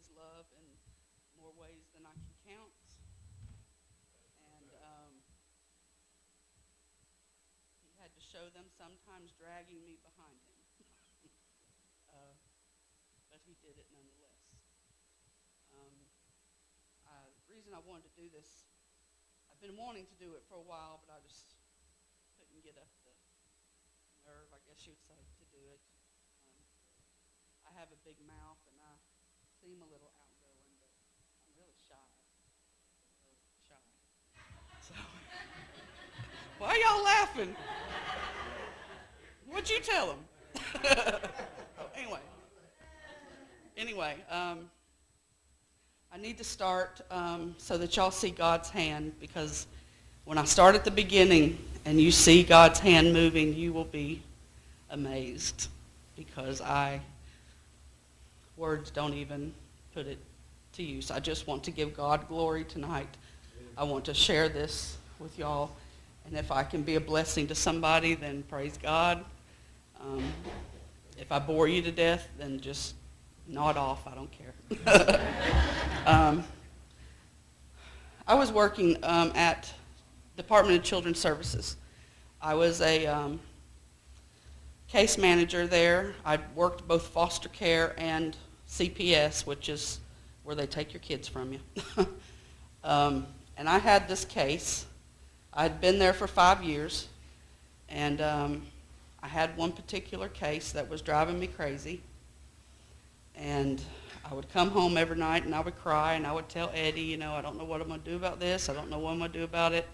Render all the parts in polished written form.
his love in more ways than I can count. And he had to show them, sometimes dragging me behind him. But he did it nonetheless. The reason I wanted to do this, I've been wanting to do it for a while, but I just couldn't get up the nerve, I guess you would say, to do it. I have a big mouth, and I seem a little outgoing, but I'm really shy. So, why are y'all laughing? What'd you tell them? Anyway, I need to start so that y'all see God's hand, because when I start at the beginning and you see God's hand moving, you will be amazed, because words don't even put it to use. I just want to give God glory tonight. I want to share this with y'all, and if I can be a blessing to somebody, then praise God. If I bore you to death, then just nod off. I don't care. I was working at Department of Children's Services. I was a case manager there. I worked both foster care and CPS, which is where they take your kids from you. And I had this case. I'd been there for 5 years, and I had one particular case that was driving me crazy. And I would come home every night, and I would cry, and I would tell Eddie, I don't know what I'm going to do about this. I don't know what I'm going to do about it.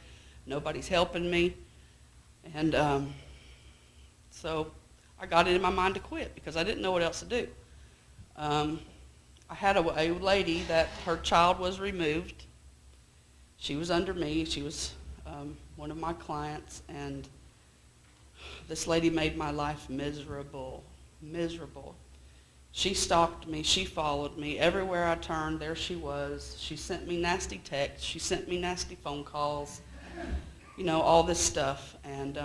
Nobody's helping me. And so I got it in my mind to quit, because I didn't know what else to do. I had a lady that her child was removed. She was under me. She was one of my clients, and this lady made my life miserable, miserable. She stalked me. She followed me. Everywhere I turned, there she was. She sent me nasty texts. She sent me nasty phone calls, all this stuff. And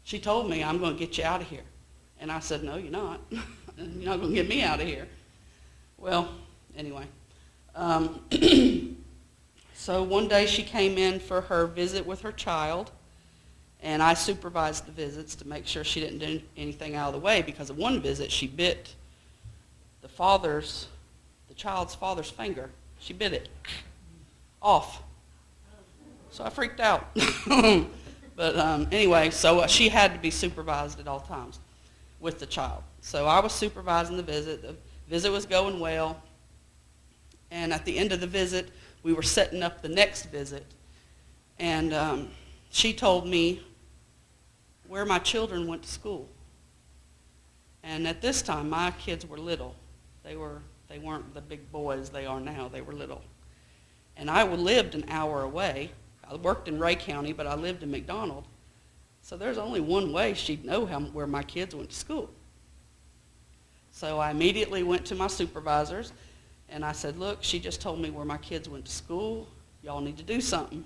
she told me, I'm going to get you out of here. And I said, no, you're not. You're not going to get me out of here. Well, anyway. So one day she came in for her visit with her child, and I supervised the visits to make sure she didn't do anything out of the way, because of one visit she bit the child's father's finger. She bit it off. So I freaked out. But anyway, so she had to be supervised at all times with the child. So I was supervising the visit. The visit was going well. And at the end of the visit, we were setting up the next visit. And she told me where my children went to school. And at this time, my kids were little. They weren't the big boys they are now. They were little. And I lived an hour away. I worked in Ray County, but I lived in McDonald. So there's only one way she'd know where my kids went to school. So I immediately went to my supervisors, and I said, look, she just told me where my kids went to school. Y'all need to do something.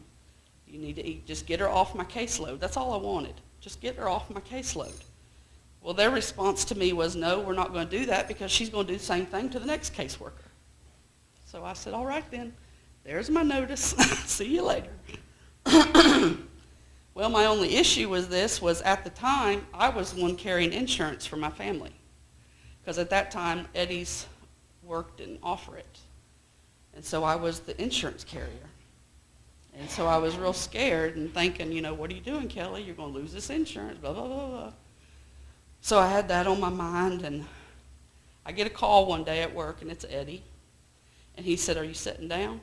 You need to just get her off my caseload. That's all I wanted. Just get her off my caseload. Well, their response to me was, no, we're not going to do that, because she's going to do the same thing to the next caseworker. So I said, all right then, there's my notice. See you later. Well, my only issue was at the time, I was the one carrying insurance for my family. Because at that time, Eddie's worked and offer it. And so I was the insurance carrier. And so I was real scared and thinking, what are you doing, Kelly? You're going to lose this insurance, blah, blah, blah, blah. So I had that on my mind, and I get a call one day at work, and it's Eddie. And he said, are you sitting down?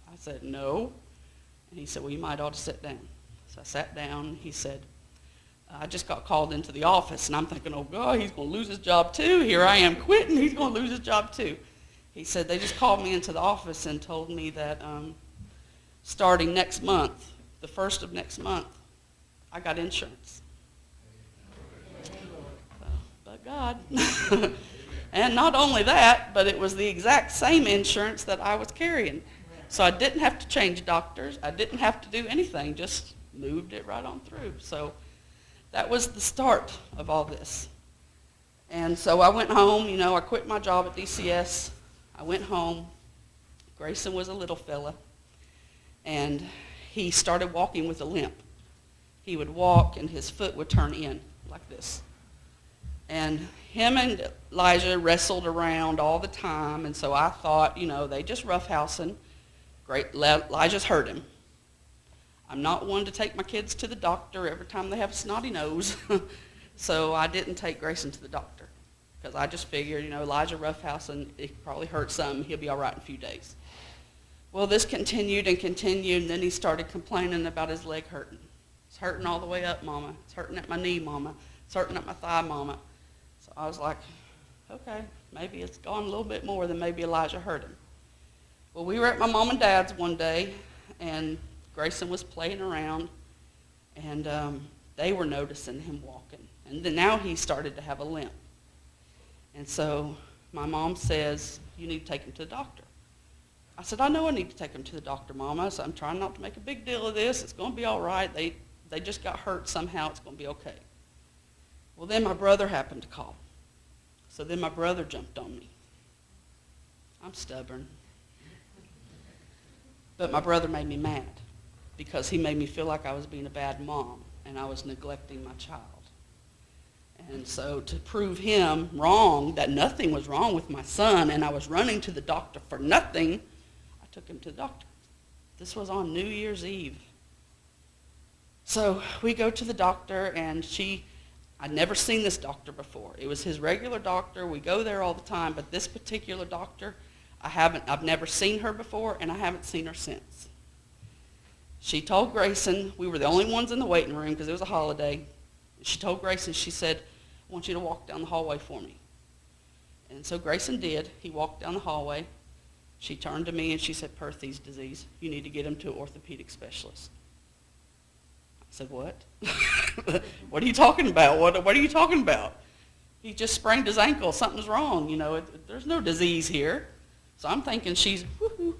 I said, no. And he said, well, you might ought to sit down. So I sat down. He said, I just got called into the office, and I'm thinking, oh, God, he's going to lose his job too. Here I am quitting. He's going to lose his job too. He said, they just called me into the office and told me that starting next month, the 1st of next month, I got insurance. But God. And not only that, but it was the exact same insurance that I was carrying. So I didn't have to change doctors. I didn't have to do anything, just moved it right on through. So that was the start of all this. And so I went home, I quit my job at DCS. I went home. Grayson was a little fella, and he started walking with a limp. He would walk, and his foot would turn in like this. And him and Elijah wrestled around all the time, and so I thought, they just roughhousing. Elijah's hurt him. I'm not one to take my kids to the doctor every time they have a snotty nose, so I didn't take Grayson to the doctor because I just figured, Elijah roughhousing, it probably hurt some. He'll be all right in a few days. Well, this continued and continued, and then he started complaining about his leg hurting. It's hurting all the way up, Mama. It's hurting at my knee, Mama. It's hurting at my thigh, Mama. So I was like, okay, maybe it's gone a little bit more than maybe Elijah hurt him. Well, we were at my mom and dad's one day, and Grayson was playing around, and they were noticing him walking. And then now he started to have a limp. And so my mom says, you need to take him to the doctor. I said, I know I need to take him to the doctor, Mama. So I'm trying not to make a big deal of this. It's going to be all right. They just got hurt somehow. It's going to be okay. Well, then my brother happened to call. So then my brother jumped on me. I'm stubborn. But my brother made me mad because he made me feel like I was being a bad mom and I was neglecting my child. And so to prove him wrong, that nothing was wrong with my son and I was running to the doctor for nothing, I took him to the doctor. This was on New Year's Eve. So we go to the doctor, and I'd never seen this doctor before. It was his regular doctor. We go there all the time, but this particular doctor, I've never seen her before, and I haven't seen her since. She told Grayson, we were the only ones in the waiting room because it was a holiday. She told Grayson, she said, I want you to walk down the hallway for me. And so Grayson did. He walked down the hallway. She turned to me and she said, Perthes disease. You need to get him to an orthopedic specialist. I said, what? What are you talking about? What are you talking about? He just sprained his ankle. Something's wrong. There's no disease here. So I'm thinking she's woohoo.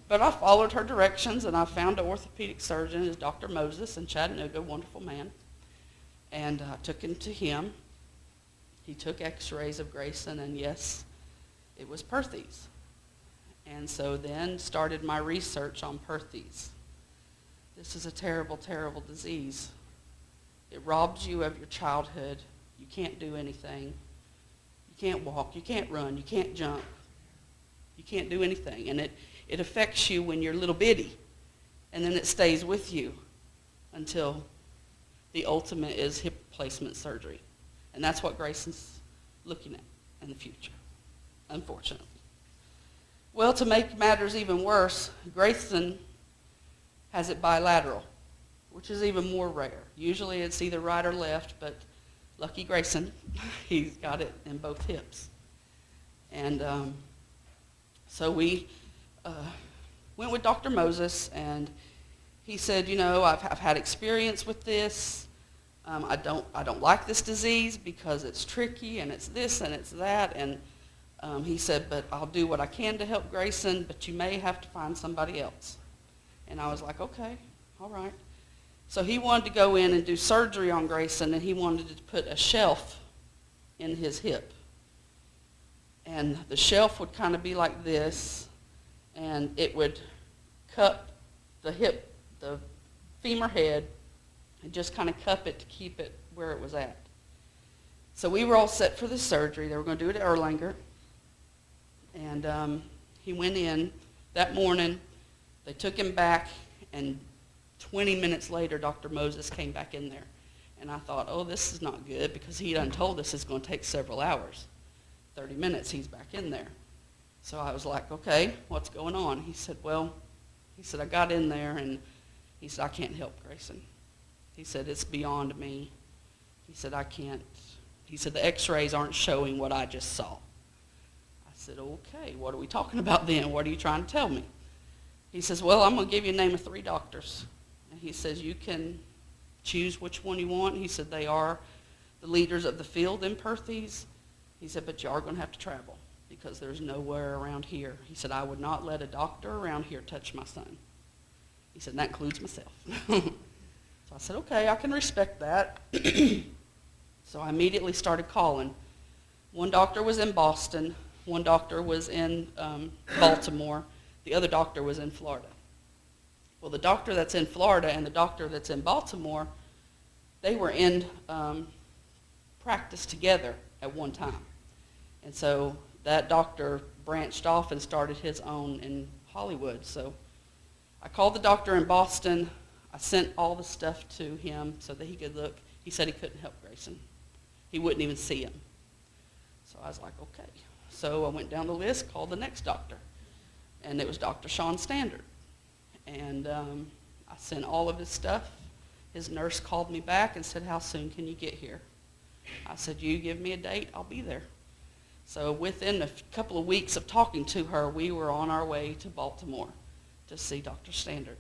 But I followed her directions, and I found an orthopedic surgeon, is Dr. Moses in Chattanooga, wonderful man. And I took him to him. He took x-rays of Grayson, and yes, it was Perthes. And so then started my research on Perthes. This is a terrible, terrible disease. It robs you of your childhood. You can't do anything. You can't walk. You can't run. You can't jump. You can't do anything. And it affects you when you're little bitty. And then it stays with you until the ultimate is hip replacement surgery. And that's what Grayson's looking at in the future, unfortunately. Well, to make matters even worse, Grayson has it bilateral, which is even more rare. Usually it's either right or left, but lucky Grayson, he's got it in both hips. And so we went with Dr. Moses, and he said, I've had experience with this. I don't like this disease because it's tricky and it's this and it's that. And he said, but I'll do what I can to help Grayson, but you may have to find somebody else. And I was like, okay, all right. So he wanted to go in and do surgery on Grayson, and he wanted to put a shelf in his hip. And the shelf would kind of be like this, and it would cup the hip, the femur head, and just kind of cup it to keep it where it was at. So we were all set for the surgery. They were going to do it at Erlanger. And he went in that morning. They took him back, and 20 minutes later, Dr. Moses came back in there. And I thought, oh, this is not good, because he done told us it's going to take several hours. 30 minutes, he's back in there. So I was like, okay, what's going on? He said, I got in there, and he said, I can't help Grayson. He said, it's beyond me. He said, I can't. He said, the x-rays aren't showing what I just saw. I said, okay, what are we talking about then? What are you trying to tell me? He says, well, I'm going to give you a name of 3 doctors. And he says, you can choose which one you want. He said, they are the leaders of the field in Perthes. He said, but you are going to have to travel because there's nowhere around here. He said, I would not let a doctor around here touch my son. He said, that includes myself. So I said, okay, I can respect that. So I immediately started calling. One doctor was in Boston. One doctor was in Baltimore. The other doctor was in Florida. Well, the doctor that's in Florida and the doctor that's in Baltimore, they were in practice together at one time. And so that doctor branched off and started his own in Hollywood. So I called the doctor in Boston. I sent all the stuff to him so that he could look. He said he couldn't help Grayson. He wouldn't even see him. So I was like, okay. So I went down the list, called the next doctor, and it was Dr. Sean Standard. And I sent all of his stuff. His nurse called me back and said, how soon can you get here? I said, you give me a date, I'll be there. So within a couple of weeks of talking to her, we were on our way to Baltimore to see Dr. Standard.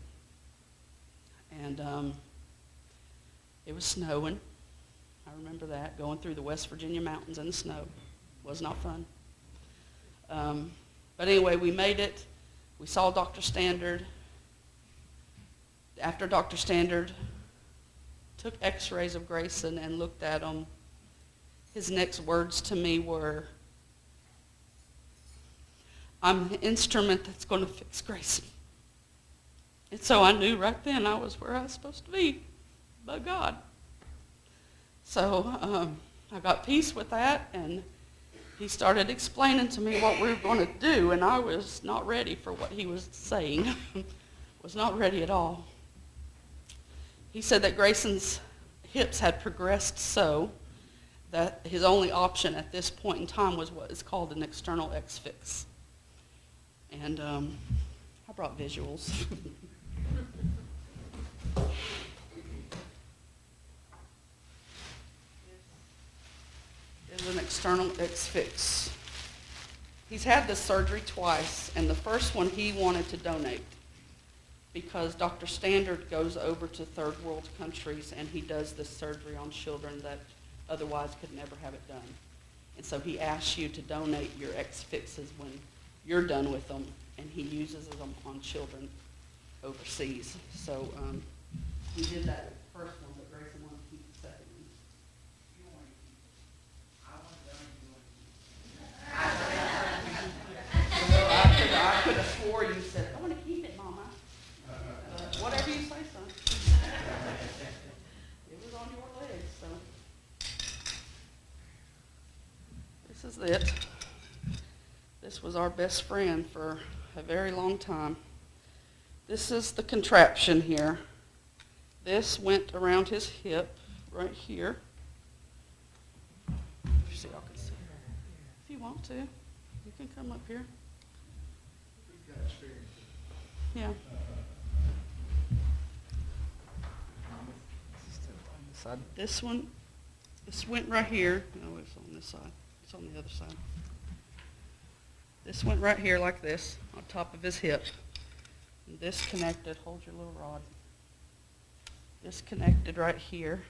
And it was snowing. I remember that, going through the West Virginia mountains in the snow. Was not fun. But anyway, we made it. We saw Dr. Standard. After Dr. Standard took x-rays of Grayson and looked at him, his next words to me were, I'm the instrument that's going to fix Grayson. And so I knew right then I was where I was supposed to be, by God. So I got peace with that, and he started explaining to me what we were going to do, and I was not ready for what he was saying. Was not ready at all. He said that Grayson's hips had progressed so that his only option at this point in time was what is called an external X-fix. And I brought visuals. Is an external X-fix. He's had this surgery twice, and the first one he wanted to donate because Dr. Standard goes over to third world countries and he does this surgery on children that otherwise could never have it done. And so he asks you to donate your X-fixes when you're done with them, and he uses them on children overseas. So he did that first one, but Grayson wanted to keep the second one. I could have swore you said, I want to keep it, Mama. Whatever you say, son. It was on your legs, so. This is it. This was our best friend for a very long time. This is the contraption here. This went around his hip right here. See, y'all can see. If you want to, you can come up here. Yeah. This one, this went right here. No, it's on this side. It's on the other side. This went right here like this, on top of his hip. And this connected, hold your little rod. This connected right here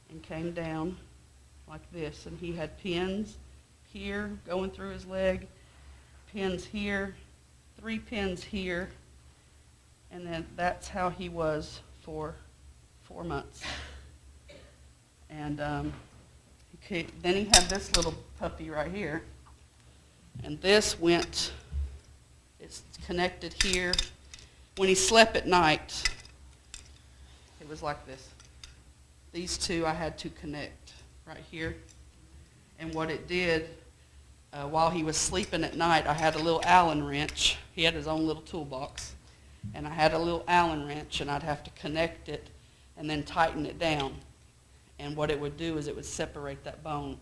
and came down like this. And he had pins here going through his leg, pins here, 3 pins here, and then that's how he was for 4 months. And then he had this little puppy right here, and this went, it's connected here. When he slept at night, it was like this. These two I had to connect right here. And what it did, while he was sleeping at night, I had a little Allen wrench. He had his own little toolbox. And I had a little Allen wrench, and I'd have to connect it and then tighten it down. And what it would do is it would separate that bone.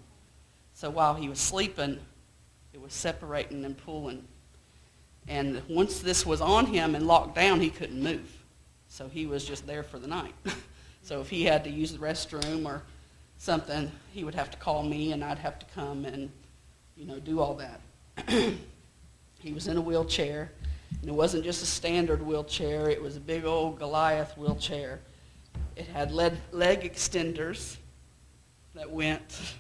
So while he was sleeping, it was separating and pulling. And once this was on him and locked down, he couldn't move. So he was just there for the night. So if he had to use the restroom or something, he would have to call me, and I'd have to come and, do all that. He was in a wheelchair, and it wasn't just a standard wheelchair. It was a big old Goliath wheelchair. It had leg extenders that went,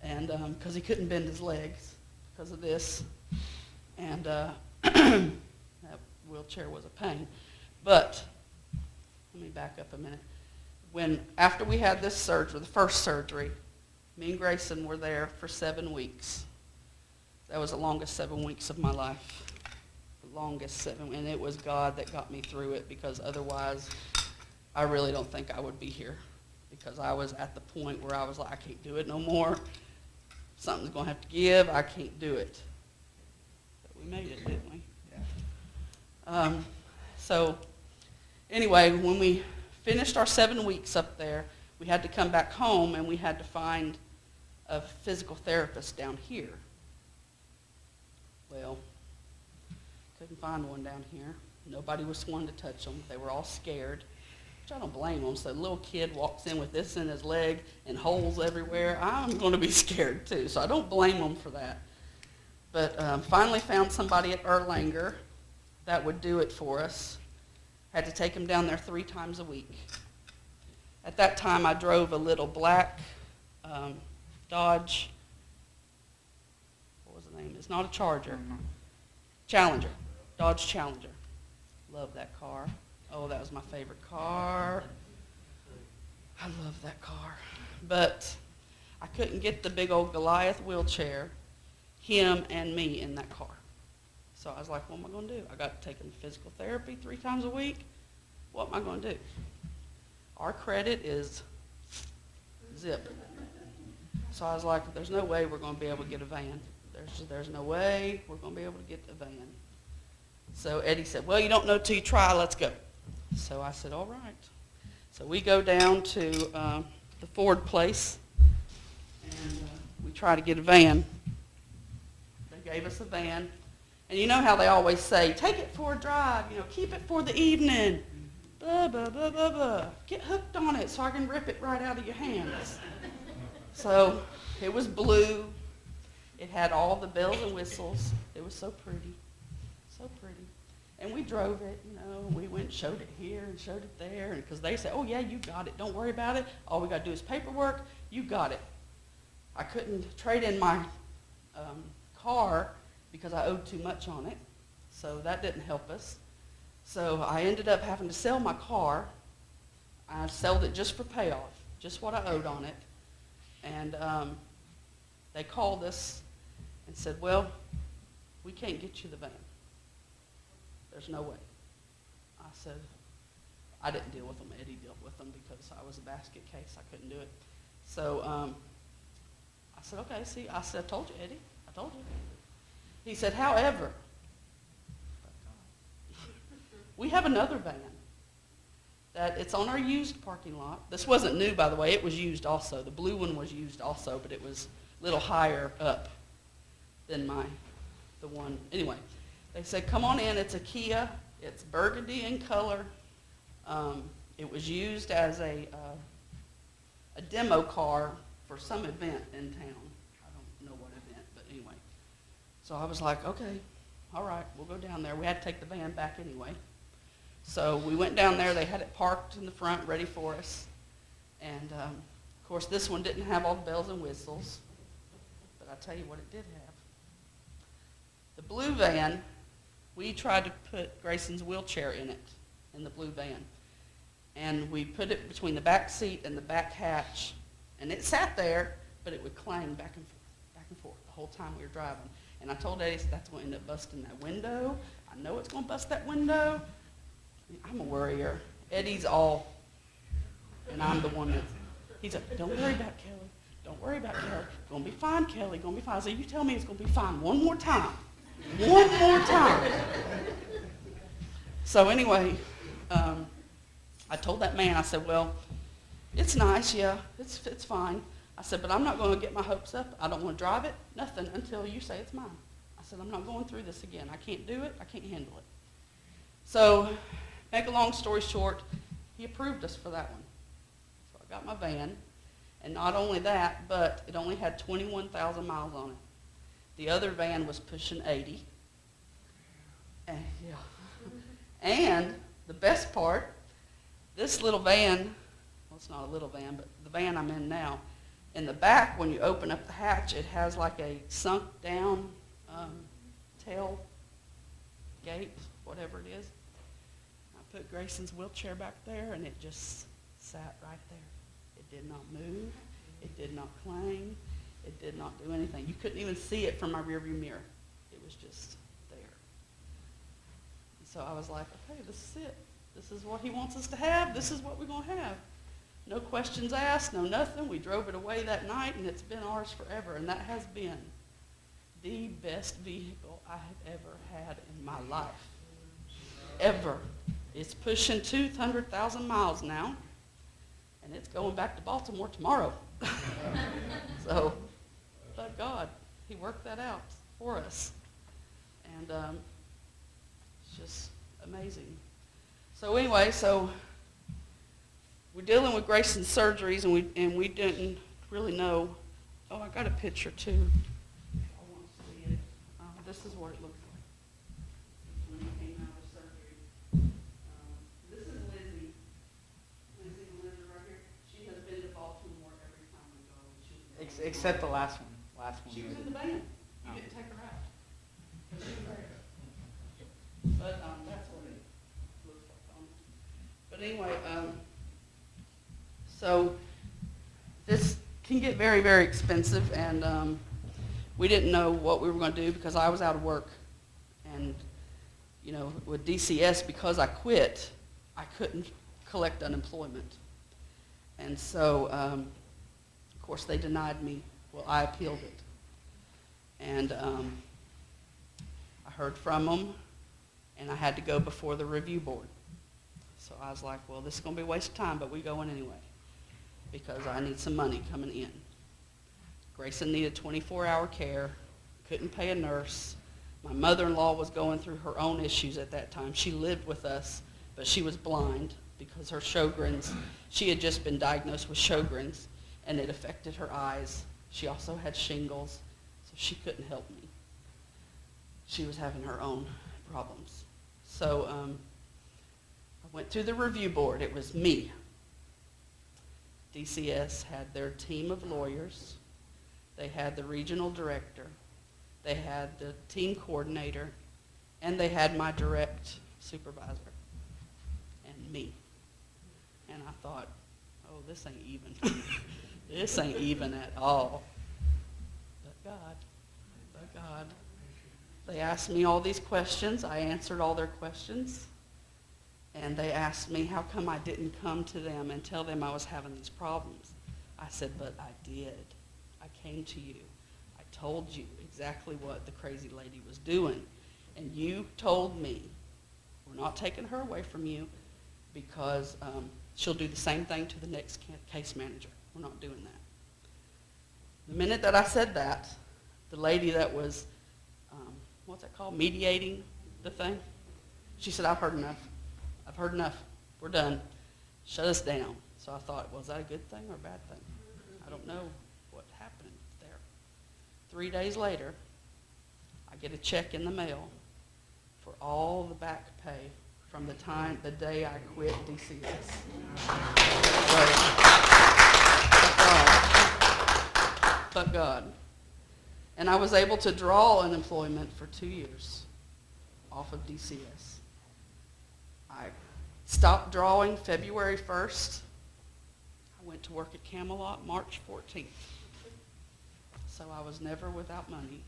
and because he couldn't bend his legs because of this, and that wheelchair was a pain. But let me back up a minute. After we had this surgery, the first surgery, me and Grayson were there for 7 weeks. That was the longest 7 weeks of my life. The longest 7, and it was God that got me through it, because otherwise I really don't think I would be here, because I was at the point where I was like, I can't do it no more. Something's going to have to give. I can't do it. But we made it, didn't we? Yeah. So anyway, when we finished our 7 weeks up there, we had to come back home, and we had to find a physical therapist down here. Well, couldn't find one down here. Nobody was wanting to touch them. They were all scared, which I don't blame them. So a little kid walks in with this in his leg and holes everywhere. I'm going to be scared too, so I don't blame them for that. But finally found somebody at Erlanger that would do it for us. Had to take him down there 3 times a week. At that time, I drove a little black Dodge. What was the name? It's not a Charger. Challenger. Dodge Challenger. Love that car. Oh, that was my favorite car. I love that car. But I couldn't get the big old Goliath wheelchair, him and me in that car. So I was like, what am I going to do? I got to take him to physical therapy 3 times a week. What am I going to do? Our credit is zip. So I was like, there's no way we're going to be able to get a van. There's no way we're going to be able to get a van. So Eddie said, well, you don't know till you try. Let's go. So I said, all right. So we go down to the Ford place, and we try to get a van. They gave us a van. And you know how they always say, take it for a drive, keep it for the evening. Blah, blah, blah, blah, blah. Get hooked on it so I can rip it right out of your hands. So it was blue. It had all the bells and whistles. It was so pretty, so pretty. And we drove it, we went and showed it here and showed it there. And because they said, oh, yeah, you got it. Don't worry about it. All we got to do is paperwork. You got it. I couldn't trade in my car because I owed too much on it. So that didn't help us. So I ended up having to sell my car. I sold it just for payoff, just what I owed on it. And they called us and said, well, we can't get you the van. There's no way. I said, I didn't deal with them. Eddie dealt with them because I was a basket case. I couldn't do it. So I said, okay, see, I said, I told you, Eddie. I told you. He said, however, we have another van that it's on our used parking lot. This wasn't new, by the way. It was used also. The blue one was used also, but it was a little higher up than the one. Anyway, they said, come on in. It's a Kia. It's burgundy in color. It was used as a demo car for some event in town. I don't know what event, but anyway. So I was like, okay, all right, we'll go down there. We had to take the van back anyway. So we went down there. They had it parked in the front ready for us. And, of course, this one didn't have all the bells and whistles. But I'll tell you what it did have. The blue van, we tried to put Grayson's wheelchair in it, in the blue van. And we put it between the back seat and the back hatch. And it sat there, but it would clang back and forth the whole time we were driving. And I told Eddie, that's going to end up busting that window. I know it's going to bust that window. I'm a worrier. Eddie's all, and I'm the one he's like, don't worry about Kelly. Don't worry about Kelly. Going to be fine, Kelly. Going to be fine. I said, you tell me it's going to be fine one more time. One more time. So anyway, I told that man, I said, well, it's nice, yeah, it's fine. I said, but I'm not going to get my hopes up. I don't want to drive it, nothing, until you say it's mine. I said, I'm not going through this again. I can't do it. I can't handle it. So, make a long story short, he approved us for that one. So I got my van, and not only that, but it only had 21,000 miles on it. The other van was pushing 80. And, yeah. And the best part, this little van, well, it's not a little van, but the van I'm in now, in the back, when you open up the hatch, it has like a sunk down tail gate, whatever it is. I put Grayson's wheelchair back there, and it just sat right there. It did not move. It did not clang. It did not do anything. You couldn't even see it from my rearview mirror. It was just there. And so I was like, okay, this is it. This is what he wants us to have. This is what we're going to have. No questions asked, no nothing. We drove it away that night, and it's been ours forever. And that has been the best vehicle I have ever had in my life. Ever. It's pushing 200,000 miles now, and it's going back to Baltimore tomorrow. So, but God, he worked that out for us. And it's just amazing. So anyway, we're dealing with Grayson's surgeries, and we didn't really know. Oh, I got a picture too. I want to see it. This is what it looks like when he came out of surgery. This is Lizzie. Lizzie and Linda right here. She has been to Baltimore every time we go. Except the last one. She was in the band. You didn't take her out. She was there. But that's what it looks like. But anyway, so this can get very, very expensive, and we didn't know what we were going to do because I was out of work. And, you know, with DCS, because I quit, I couldn't collect unemployment. And so, of course, they denied me. Well, I appealed it. And I heard from them, and I had to go before the review board. So I was like, well, this is going to be a waste of time, but we're going anyway because I need some money coming in. Grayson needed 24-hour care, couldn't pay a nurse. My mother-in-law was going through her own issues at that time. She lived with us, but she was blind because her Sjogren's, she had just been diagnosed with Sjogren's, and it affected her eyes. She also had shingles, so she couldn't help me. She was having her own problems. So I went through the review board. It was me. DCS had their team of lawyers. They had the regional director. They had the team coordinator. And they had my direct supervisor and me. And I thought, oh, this ain't even. This ain't even at all. But God. They asked me all these questions. I answered all their questions. And they asked me how come I didn't come to them and tell them I was having these problems. I said, but I did. I came to you. I told you exactly what the crazy lady was doing. And you told me, we're not taking her away from you because she'll do the same thing to the next case manager. We're not doing that. The minute that I said that, the lady that was, what's that called, mediating the thing, she said, I've heard enough. I've heard enough. We're done. Shut us down. So I thought, well, is that a good thing or a bad thing? I don't know what happened there. 3 days later, I get a check in the mail for all the back pay from the day I quit DCS. But God. And I was able to draw unemployment for 2 years off of DCS. I stopped drawing February 1st. I went to work at Camelot March 14th. So I was never without money.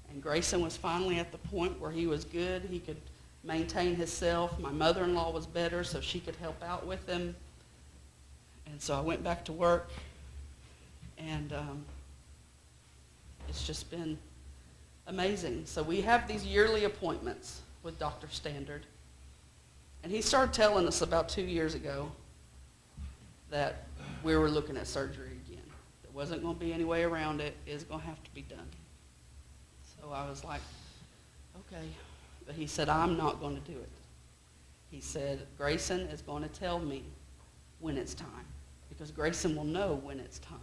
And Grayson was finally at the point where he was good. He could maintain himself. My mother-in-law was better, so she could help out with him. And so I went back to work. And it's just been amazing. So we have these yearly appointments with Dr. Standard. And he started telling us about 2 years ago that we were looking at surgery again. There wasn't going to be any way around it. It was going to have to be done. So I was like, okay. But he said, I'm not going to do it. He said, Grayson is going to tell me when it's time. Because Grayson will know when it's time.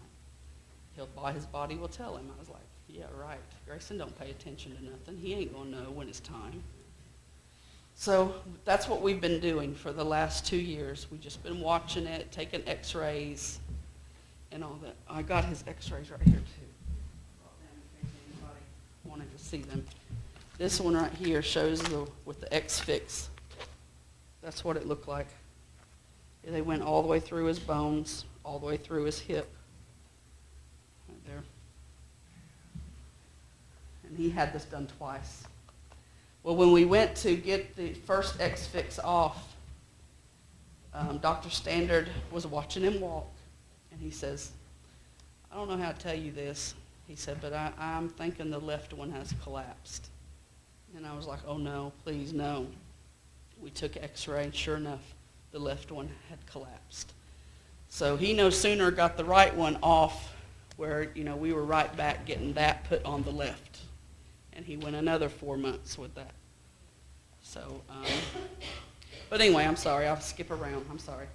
His body will tell him. I was like, yeah, right. Grayson don't pay attention to nothing. He ain't going to know when it's time. So that's what we've been doing for the last 2 years. We've just been watching it, taking x-rays, and all that. I got his x-rays right here, too. In case anybody wanted to see them. This one right here shows with the X-Fix. That's what it looked like. They went all the way through his bones, all the way through his hip. Right there. and he had this done twice. Well, when we went to get the first X-Fix off, Dr. Standard was watching him walk, and he says, I don't know how to tell you this, he said, but I'm thinking the left one has collapsed. And I was like, oh no, please no. We took X-ray, and sure enough, the left one had collapsed. So he no sooner got the right one off where, we were right back getting that put on the left. And he went another 4 months with that. So, but anyway, I'm sorry. I'll skip around. I'm sorry.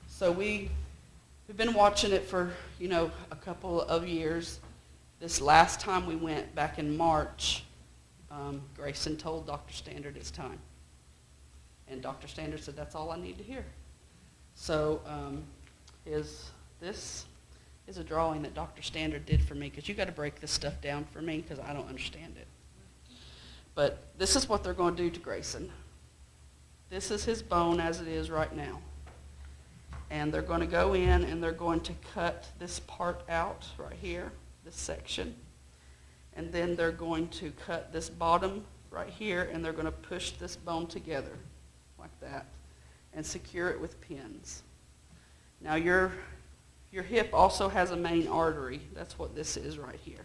So we've been watching it for, a couple of years. This last time we went back in March, Grayson told Dr. Standard it's time. And Dr. Standard said, that's all I need to hear. So this is a drawing that Dr. Standard did for me, because you got to break this stuff down for me because I don't understand it. But this is what they're going to do to Grayson. This is his bone as it is right now. And they're going to go in and they're going to cut this part out right here, this section. And then they're going to cut this bottom right here, and they're going to push this bone together like that and secure it with pins. Now your hip also has a main artery. That's what this is right here.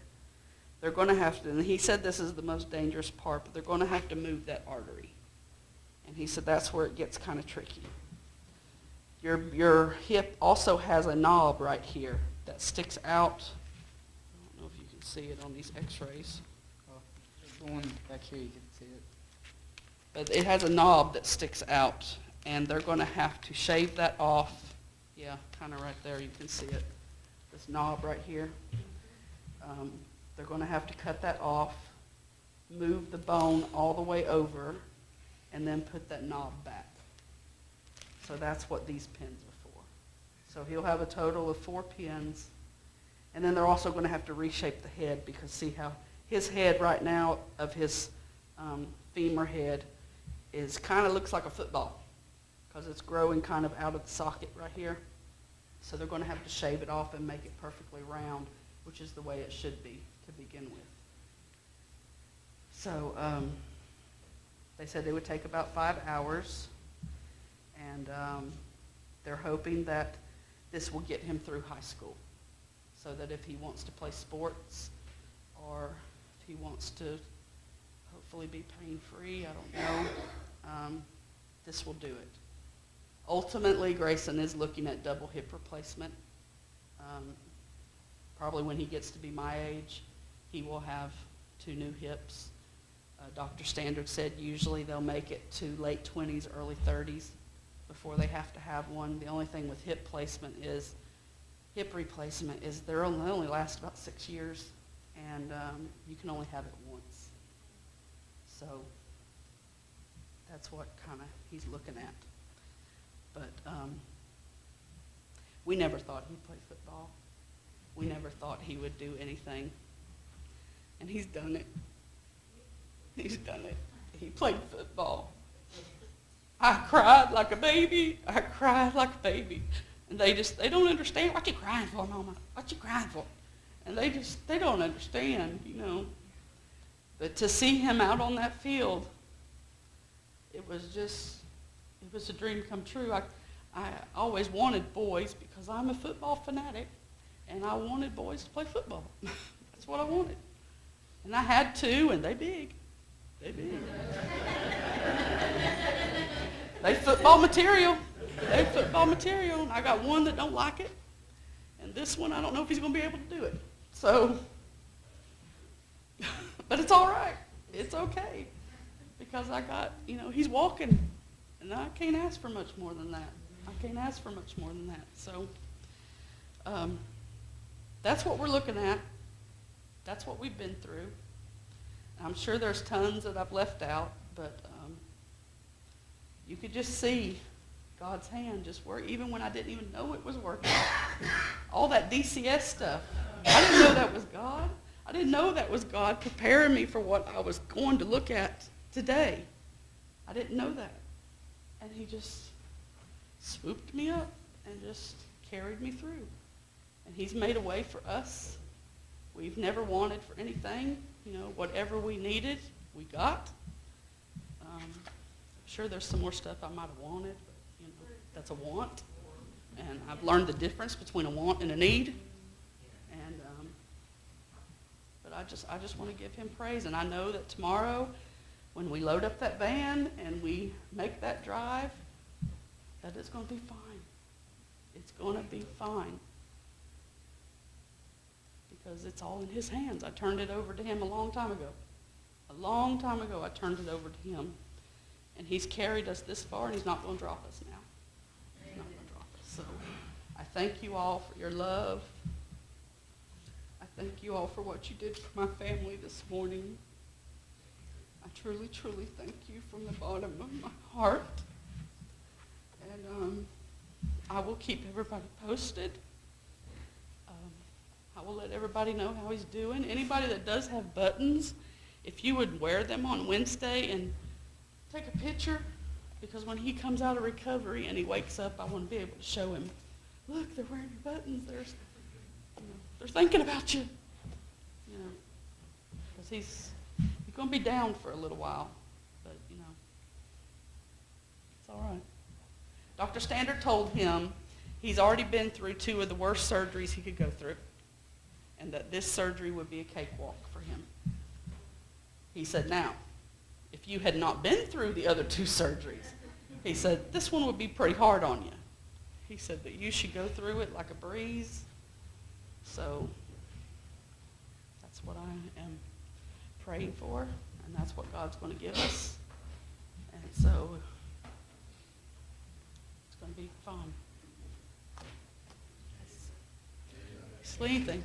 They're going to have to, and he said this is the most dangerous part, but they're going to have to move that artery. And he said that's where it gets kind of tricky. Your hip also has a knob right here that sticks out. I don't know if you can see it on these x-rays. The one back here, you can see it. But it has a knob that sticks out, and they're going to have to shave that off. Yeah, kind of right there, you can see it. This knob right here. They're going to have to cut that off, move the bone all the way over, and then put that knob back. So that's what these pins are for. So he'll have a total of 4 pins, and then they're also going to have to reshape the head, because see how his head right now of his femur head is kind of looks like a football, because it's growing kind of out of the socket right here. So they're going to have to shave it off and make it perfectly round, which is the way it should be to begin with. So they said it would take about 5 hours, and they're hoping that this will get him through high school, so that if he wants to play sports, or if he wants to hopefully be pain-free, I don't know, this will do it. Ultimately, Grayson is looking at double hip replacement. Probably when he gets to be my age, he will have 2 new hips. Dr. Standard said usually they'll make it to late 20s, early 30s before they have to have one. The only thing with hip replacement is they only last about 6 years, and you can only have it once. So that's what kind of he's looking at. But we never thought he'd play football. We never thought he would do anything. And he's done it. He's done it. He played football. I cried like a baby. I cried like a baby. And they don't understand. What you crying for, Mama? What you crying for? And they don't understand, But to see him out on that field, it was a dream come true. I always wanted boys, because I'm a football fanatic, and I wanted boys to play football. That's what I wanted. And I had 2, and they big. They big. They football material. They football material. And I got one that don't like it, and this one I don't know if he's going to be able to do it. So, but it's all right. It's okay, because I got, he's walking, and I can't ask for much more than that. I can't ask for much more than that. So that's what we're looking at. That's what we've been through. I'm sure there's tons that I've left out, but you could just see God's hand just work, even when I didn't even know it was working. All that DCS stuff, I didn't know that was God. I didn't know that was God preparing me for what I was going to look at today. I didn't know that. And he just swooped me up and just carried me through. And he's made a way for us. We've never wanted for anything. You know, whatever we needed, we got. I'm sure there's some more stuff I might have wanted, but, you know, that's a want. And I've learned the difference between a want and a need. And but I just want to give him praise. And I know that tomorrow, when we load up that van and we make that drive, that it's going to be fine. It's going to be fine. Because it's all in his hands. I turned it over to him a long time ago. A long time ago, I turned it over to him. And he's carried us this far, and he's not going to drop us now. He's not going to drop us. So I thank you all for your love. I thank you all for what you did for my family this morning. I truly, truly thank you from the bottom of my heart. And I will keep everybody posted. I will let everybody know how he's doing. Anybody that does have buttons, if you would wear them on Wednesday and take a picture, because when he comes out of recovery and he wakes up, I want to be able to show him, look, they're wearing your buttons. They're thinking about you. You know, because he's going to be down for a little while, but, you know, it's all right. Dr. Standard told him he's already been through 2 of the worst surgeries he could go through, and that this surgery would be a cakewalk for him. He said, now, if you had not been through the other 2 surgeries, he said, this one would be pretty hard on you. He said, but you should go through it like a breeze. So that's what I am praying for, and that's what God's going to give us. And so it's going to be fun. Sleeping.